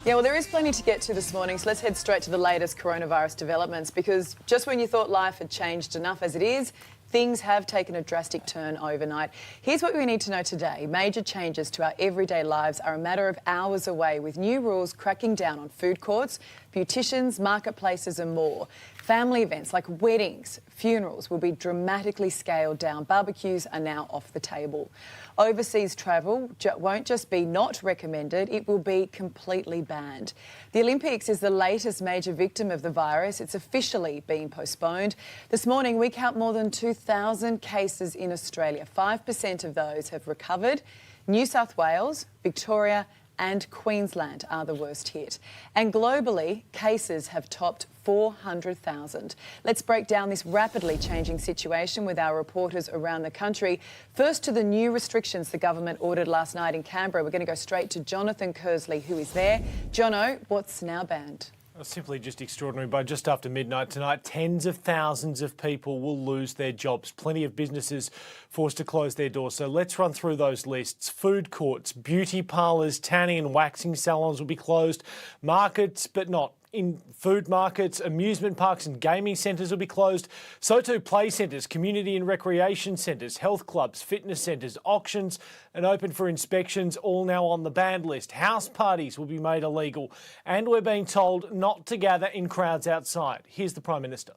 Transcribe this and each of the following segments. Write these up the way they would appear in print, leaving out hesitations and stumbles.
Yeah, well, there is plenty to get to this morning, so let's head straight to the latest coronavirus developments, because just when you thought life had changed enough as it is, things have taken a drastic turn overnight. Here's what we need to know today. Major changes to our everyday lives are a matter of hours away, with new rules cracking down on food courts, beauticians, marketplaces and more. Family events like weddings, funerals will be dramatically scaled down. Barbecues are now off the table. Overseas travel won't just be not recommended, it will be completely banned. The Olympics is the latest major victim of the virus. It's officially been postponed. This morning we count more than 2,000 cases in Australia. 5% of those have recovered. New South Wales, Victoria and Queensland are the worst hit. And globally, cases have topped 400,000. Let's break down this rapidly changing situation with our reporters around the country. First, to the new restrictions the government ordered last night in Canberra. We're going to go straight to Jonathan Kersley, who is there. Jono, what's now banned? Simply just extraordinary. By just after midnight tonight, tens of thousands of people will lose their jobs. Plenty of businesses forced to close their doors. So let's run through those lists. Food courts, beauty parlours, tanning and waxing salons will be closed. Markets, but not in food markets, amusement parks and gaming centres will be closed. So too play centres, community and recreation centres, health clubs, fitness centres, auctions and open for inspections, all now on the banned list. House parties will be made illegal and we're being told not to gather in crowds outside. Here's the Prime Minister.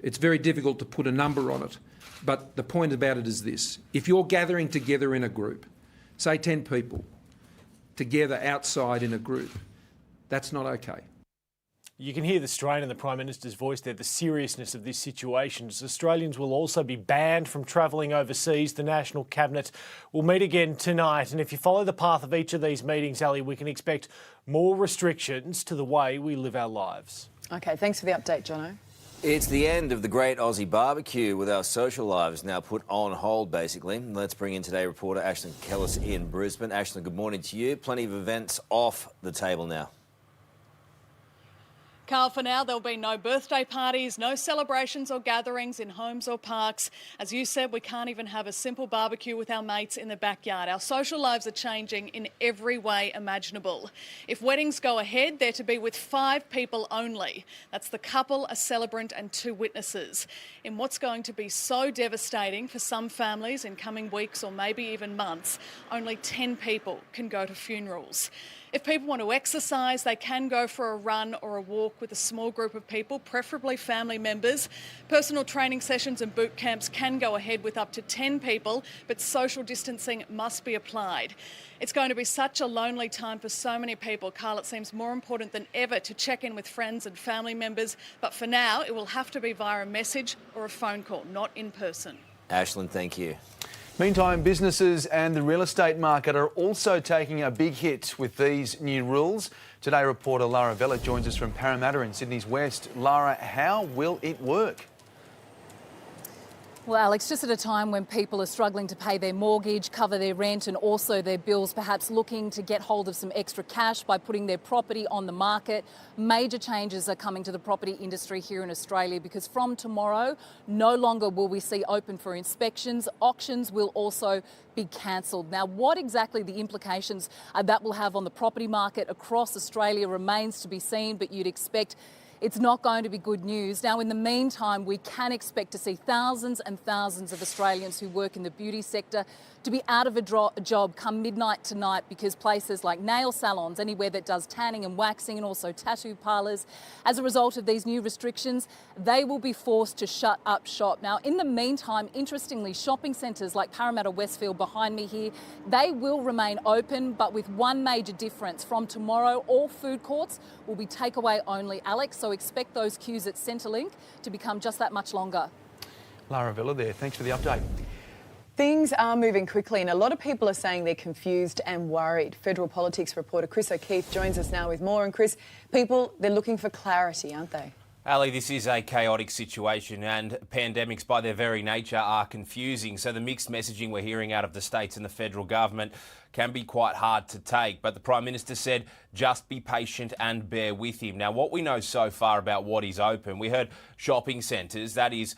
It's very difficult to put a number on it, but the point about it is this. If you're gathering together in a group, say 10 people, together outside in a group, that's not okay. You can hear the strain in the Prime Minister's voice there, the seriousness of this situation. Australians will also be banned from travelling overseas. The National Cabinet will meet again tonight. And if you follow the path of each of these meetings, Ali, we can expect more restrictions to the way we live our lives. OK, thanks for the update, Jono. It's the end of the great Aussie barbecue, with our social lives now put on hold, basically. Let's bring in today reporter Ashlyn Kellis in Brisbane. Ashlyn, good morning to you. Plenty of events off the table now. Carl, for now, there'll be no birthday parties, no celebrations or gatherings in homes or parks. As you said, we can't even have a simple barbecue with our mates in the backyard. Our social lives are changing in every way imaginable. If weddings go ahead, they're to be with 5 people only. That's the couple, a celebrant and 2 witnesses. In what's going to be so devastating for some families in coming weeks or maybe even months, only 10 people can go to funerals. If people want to exercise, they can go for a run or a walk with a small group of people, preferably family members. Personal training sessions and boot camps can go ahead with up to 10 people, but social distancing must be applied. It's going to be such a lonely time for so many people. Carl, it seems more important than ever to check in with friends and family members, but for now, it will have to be via a message or a phone call, not in person. Ashlyn, thank you. Meantime, businesses and the real estate market are also taking a big hit with these new rules. Today, reporter Lara Vella joins us from Parramatta in Sydney's West. Lara, how will it work? Well, Alex, just at a time when people are struggling to pay their mortgage, cover their rent and also their bills, perhaps looking to get hold of some extra cash by putting their property on the market, major changes are coming to the property industry here in Australia, because from tomorrow, no longer will we see open for inspections. Auctions will also be cancelled. Now, what exactly the implications that will have on the property market across Australia remains to be seen, but you'd expect it's not going to be good news. Now, in the meantime, we can expect to see thousands and thousands of Australians who work in the beauty sector to be out of a job come midnight tonight, because places like nail salons, anywhere that does tanning and waxing and also tattoo parlours, as a result of these new restrictions, they will be forced to shut up shop. Now, in the meantime, interestingly, shopping centres like Parramatta Westfield behind me here, they will remain open, but with one major difference. From tomorrow, all food courts will be takeaway only, Alex, so expect those queues at Centrelink to become just that much longer. Lara Vella there, thanks for the update. Things are moving quickly and a lot of people are saying they're confused and worried. Federal politics reporter Chris O'Keefe joins us now with more. And Chris, people, they're looking for clarity, aren't they? Ali, this is a chaotic situation and pandemics by their very nature are confusing. So the mixed messaging we're hearing out of the states and the federal government can be quite hard to take. But the Prime Minister said just be patient and bear with him. Now, what we know so far about what is open, we heard shopping centres. That is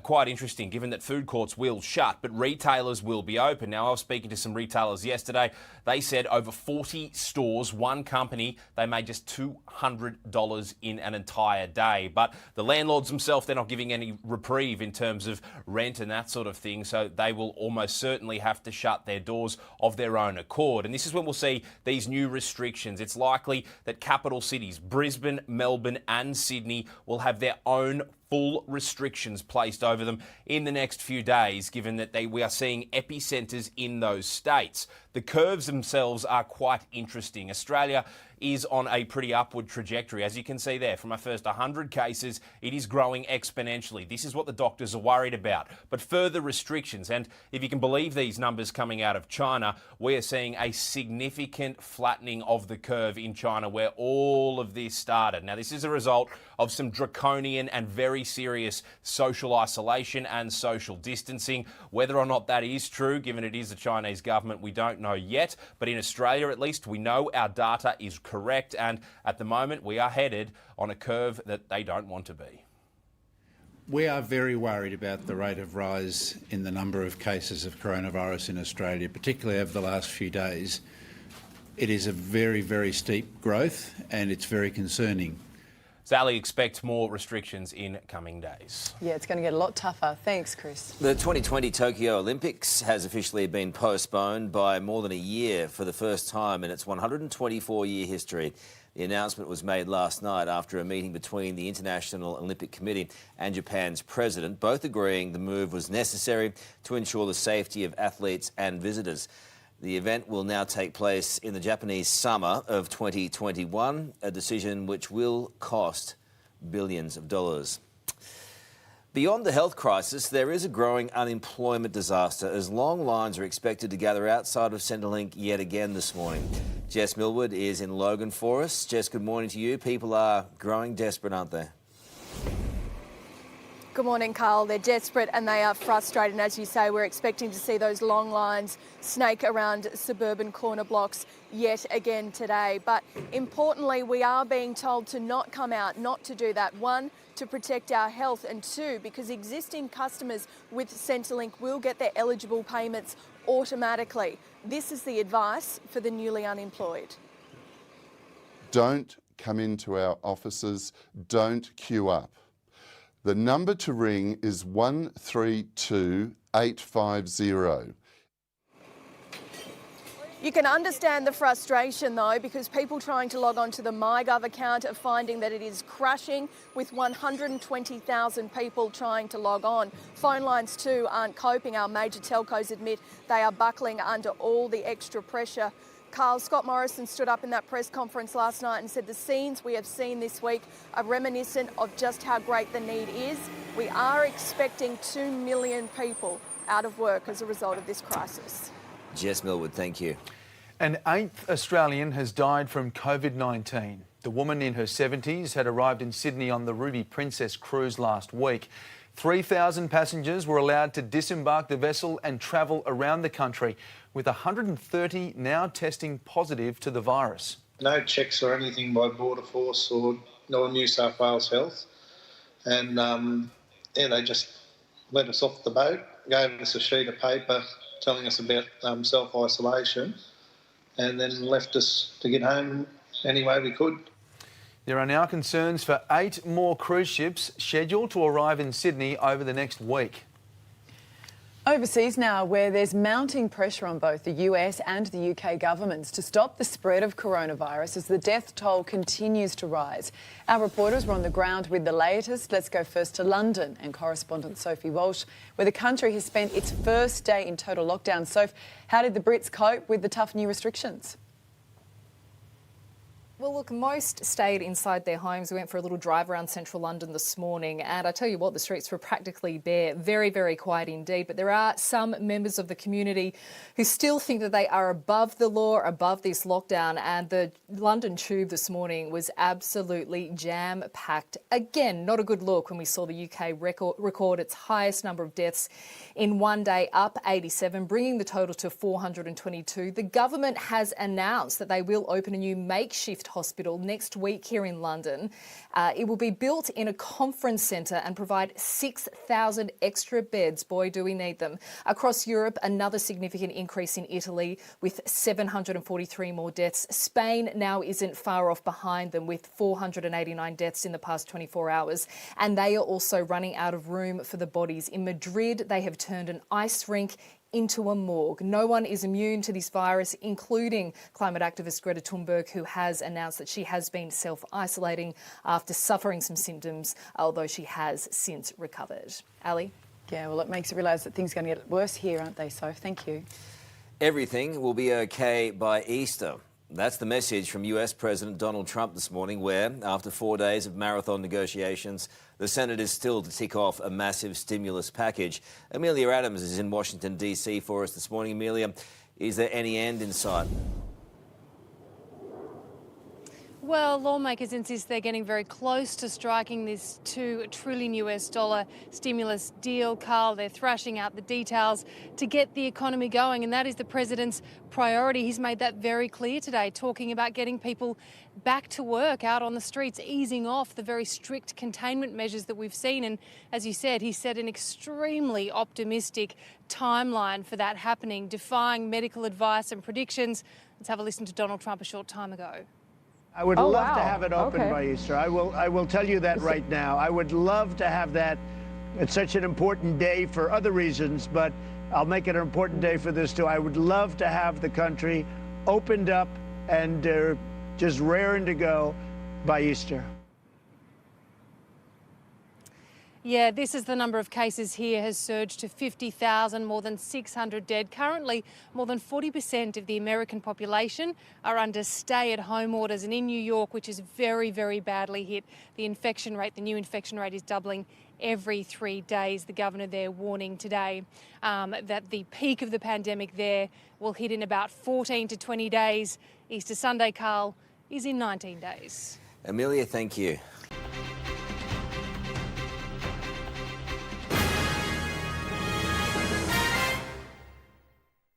quite interesting, given that food courts will shut, but retailers will be open. Now, I was speaking to some retailers yesterday. They said over 40 stores, one company, they made just $200 in an entire day. But the landlords themselves, they're not giving any reprieve in terms of rent and that sort of thing, so they will almost certainly have to shut their doors of their own accord. And this is when we'll see these new restrictions. It's likely that capital cities, Brisbane, Melbourne and Sydney, will have their own full restrictions placed over them in the next few days, given that we are seeing epicentres in those states. The curves themselves are quite interesting. Australia is on a pretty upward trajectory. As you can see there, from our first 100 cases, it is growing exponentially. This is what the doctors are worried about. But further restrictions, and if you can believe these numbers coming out of China, we are seeing a significant flattening of the curve in China where all of this started. Now, this is a result of some draconian and very serious social isolation and social distancing. Whether or not that is true, given it is the Chinese government, we don't know yet. But in Australia, at least, we know our data is correct, and at the moment we are headed on a curve that they don't want to be. We are very worried about the rate of rise in the number of cases of coronavirus in Australia, particularly over the last few days. It is a very, very steep growth and it's very concerning. Sally expects more restrictions in coming days. Yeah, it's going to get a lot tougher. Thanks, Chris. The 2020 Tokyo Olympics has officially been postponed by more than a year for the first time in its 124-year history. The announcement was made last night after a meeting between the International Olympic Committee and Japan's president, both agreeing the move was necessary to ensure the safety of athletes and visitors. The event will now take place in the Japanese summer of 2021, a decision which will cost billions of dollars. Beyond the health crisis, there is a growing unemployment disaster as long lines are expected to gather outside of Centrelink yet again this morning. Jess Millwood is in Logan for us. Jess, good morning to you. People are growing desperate, aren't they? Good morning, Carl. They're desperate and they are frustrated. And as you say, we're expecting to see those long lines snake around suburban corner blocks yet again today. But importantly, we are being told to not come out, not to do that. One, to protect our health, and two, because existing customers with Centrelink will get their eligible payments automatically. This is the advice for the newly unemployed. Don't come into our offices, don't queue up. The number to ring is 132 850. You can understand the frustration though, because people trying to log on to the MyGov account are finding that it is crashing with 120,000 people trying to log on. Phone lines too aren't coping. Our major telcos admit they are buckling under all the extra pressure. Carl, Scott Morrison stood up in that press conference last night and said the scenes we have seen this week are reminiscent of just how great the need is. We are expecting 2 million people out of work as a result of this crisis. Jess Millwood, thank you. An 8th Australian has died from COVID-19. The woman in her 70s had arrived in Sydney on the Ruby Princess cruise last week. 3,000 passengers were allowed to disembark the vessel and travel around the country, with 130 now testing positive to the virus. No checks or anything by Border Force or New South Wales Health. And they just let us off the boat, gave us a sheet of paper telling us about self-isolation, and then left us to get home any way we could. There are now concerns for 8 more cruise ships scheduled to arrive in Sydney over the next week. Overseas now, where there's mounting pressure on both the US and the UK governments to stop the spread of coronavirus as the death toll continues to rise. Our reporters were on the ground with the latest. Let's go first to London and correspondent Sophie Walsh, where the country has spent its first day in total lockdown. Soph, how did the Brits cope with the tough new restrictions? Well, look, most stayed inside their homes. We went for a little drive around central London this morning, and I tell you what, the streets were practically bare. Very, very quiet indeed. But there are some members of the community who still think that they are above the law, above this lockdown, and the London Tube this morning was absolutely jam-packed. Again, not a good look when we saw the UK record its highest number of deaths in one day, up 87, bringing the total to 422. The government has announced that they will open a new makeshift hospital next week here in London. It will be built in a conference centre and provide 6,000 extra beds. Boy, do we need them. Across Europe, another significant increase in Italy with 743 more deaths. Spain now isn't far off behind them with 489 deaths in the past 24 hours. And they are also running out of room for the bodies. In Madrid, they have turned an ice rink into a morgue. No one is immune to this virus, including climate activist Greta Thunberg, who has announced that she has been self-isolating after suffering some symptoms, although she has since recovered. Ali? Yeah, well, it makes you realise that things are going to get worse here, aren't they, Soph? Thank you. Everything will be okay by Easter. That's the message from US President Donald Trump this morning, where, after 4 days of marathon negotiations, the Senate is still to tick off a massive stimulus package. Amelia Adams is in Washington, D.C. for us this morning. Amelia, is there any end in sight? Well, lawmakers insist they're getting very close to striking this $2 trillion stimulus deal. Carl, they're thrashing out the details to get the economy going, and that is the president's priority. He's made that very clear today, talking about getting people back to work, out on the streets, easing off the very strict containment measures that we've seen. And as you said, he set an extremely optimistic timeline for that happening, defying medical advice and predictions. Let's have a listen to Donald Trump a short time ago. I would love to have it open by Easter. I will tell you that right now. I would love to have that. It's such an important day for other reasons, but I'll make it an important day for this too. I would love to have the country opened up and just raring to go by Easter. Yeah, this is the number of cases here has surged to 50,000, more than 600 dead. Currently, more than 40% of the American population are under stay-at-home orders. And in New York, which is very, very badly hit, the new infection rate is doubling every 3 days. The governor there warning today that the peak of the pandemic there will hit in about 14 to 20 days. Easter Sunday, Carl, is in 19 days. Amelia, thank you.